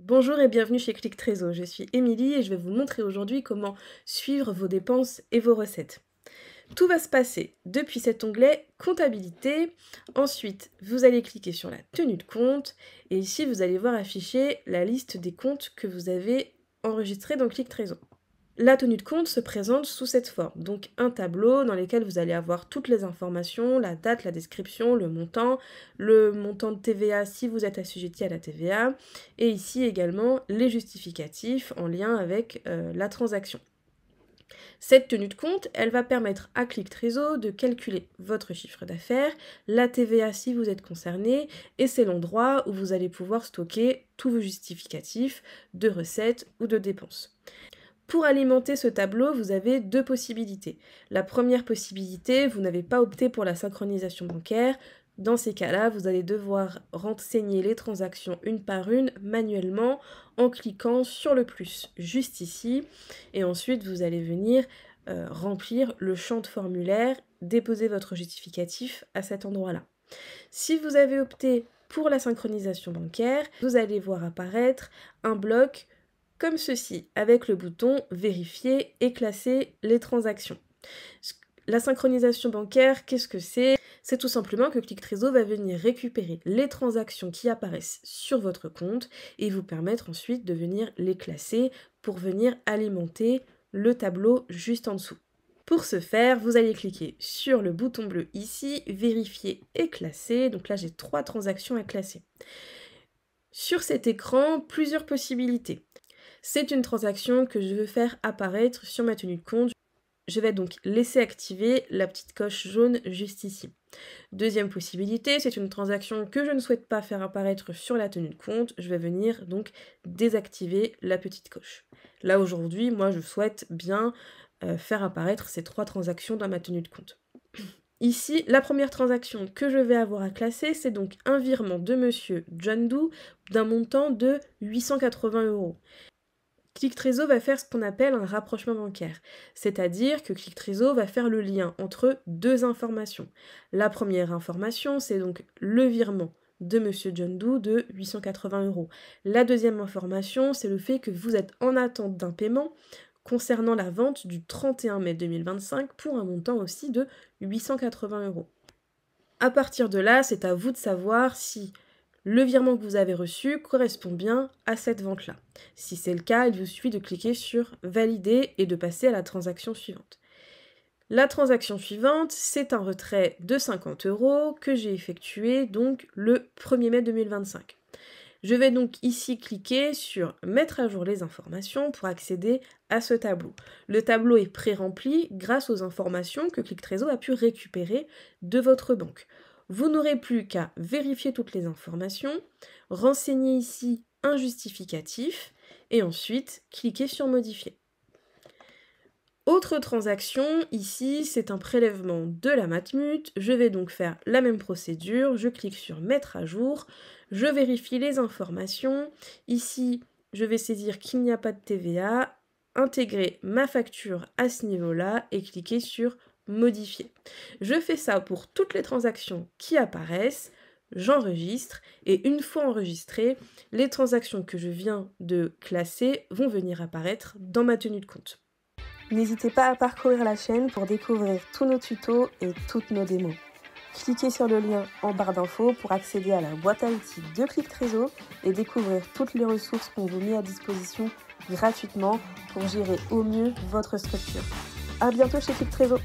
Bonjour et bienvenue chez Click Trésor, je suis Émilie et je vais vous montrer aujourd'hui comment suivre vos dépenses et vos recettes. Tout va se passer depuis cet onglet comptabilité, ensuite vous allez cliquer sur la tenue de compte et ici vous allez voir afficher la liste des comptes que vous avez enregistrés dans Click Trésor. La tenue de compte se présente sous cette forme, donc un tableau dans lequel vous allez avoir toutes les informations, la date, la description, le montant de TVA si vous êtes assujetti à la TVA, et ici également les justificatifs en lien avec la transaction. Cette tenue de compte, elle va permettre à Click Trésor de calculer votre chiffre d'affaires, la TVA si vous êtes concerné, et c'est l'endroit où vous allez pouvoir stocker tous vos justificatifs de recettes ou de dépenses. Pour alimenter ce tableau, vous avez deux possibilités. La première possibilité, vous n'avez pas opté pour la synchronisation bancaire. Dans ces cas-là, vous allez devoir renseigner les transactions une par une manuellement en cliquant sur le plus juste ici. Et ensuite, vous allez venir remplir le champ de formulaire, déposer votre justificatif à cet endroit-là. Si vous avez opté pour la synchronisation bancaire, vous allez voir apparaître un bloc comme ceci, avec le bouton « Vérifier et classer les transactions ». La synchronisation bancaire, qu'est-ce que c'est? C'est tout simplement que Click Trésor va venir récupérer les transactions qui apparaissent sur votre compte et vous permettre ensuite de venir les classer pour venir alimenter le tableau juste en dessous. Pour ce faire, vous allez cliquer sur le bouton bleu ici, « Vérifier et classer ». Donc là, j'ai 3 transactions à classer. Sur cet écran, plusieurs possibilités. C'est une transaction que je veux faire apparaître sur ma tenue de compte. Je vais donc laisser activer la petite coche jaune juste ici. Deuxième possibilité, c'est une transaction que je ne souhaite pas faire apparaître sur la tenue de compte. Je vais venir donc désactiver la petite coche. Là aujourd'hui, moi je souhaite bien faire apparaître ces 3 transactions dans ma tenue de compte. Ici, la première transaction que je vais avoir à classer, c'est donc un virement de monsieur John Doe d'un montant de 880 €. Click Trésor va faire ce qu'on appelle un rapprochement bancaire, c'est-à-dire que Click Trésor va faire le lien entre deux informations. La première information, c'est donc le virement de monsieur John Doe de 880 €. La deuxième information, c'est le fait que vous êtes en attente d'un paiement concernant la vente du 31 mai 2025 pour un montant aussi de 880 €. À partir de là, c'est à vous de savoir si le virement que vous avez reçu correspond bien à cette vente-là. Si c'est le cas, il vous suffit de cliquer sur « Valider » et de passer à la transaction suivante. La transaction suivante, c'est un retrait de 50 € que j'ai effectué donc le 1er mai 2025. Je vais donc ici cliquer sur « Mettre à jour les informations » pour accéder à ce tableau. Le tableau est pré-rempli grâce aux informations que Click Trésor a pu récupérer de votre banque. Vous n'aurez plus qu'à vérifier toutes les informations, renseigner ici un justificatif et ensuite cliquer sur « Modifier ». Autre transaction, ici, c'est un prélèvement de la Matmut. Je vais donc faire la même procédure. Je clique sur « Mettre à jour ». Je vérifie les informations. Ici, je vais saisir qu'il n'y a pas de TVA, intégrer ma facture à ce niveau-là et cliquer sur « Modifier ». Je fais ça pour toutes les transactions qui apparaissent. J'enregistre et une fois enregistrées, les transactions que je viens de classer vont venir apparaître dans ma tenue de compte. N'hésitez pas à parcourir la chaîne pour découvrir tous nos tutos et toutes nos démos. Cliquez sur le lien en barre d'infos pour accéder à la boîte à outils de Click Trésor et découvrir toutes les ressources qu'on vous met à disposition gratuitement pour gérer au mieux votre structure. À bientôt chez Click Trésor.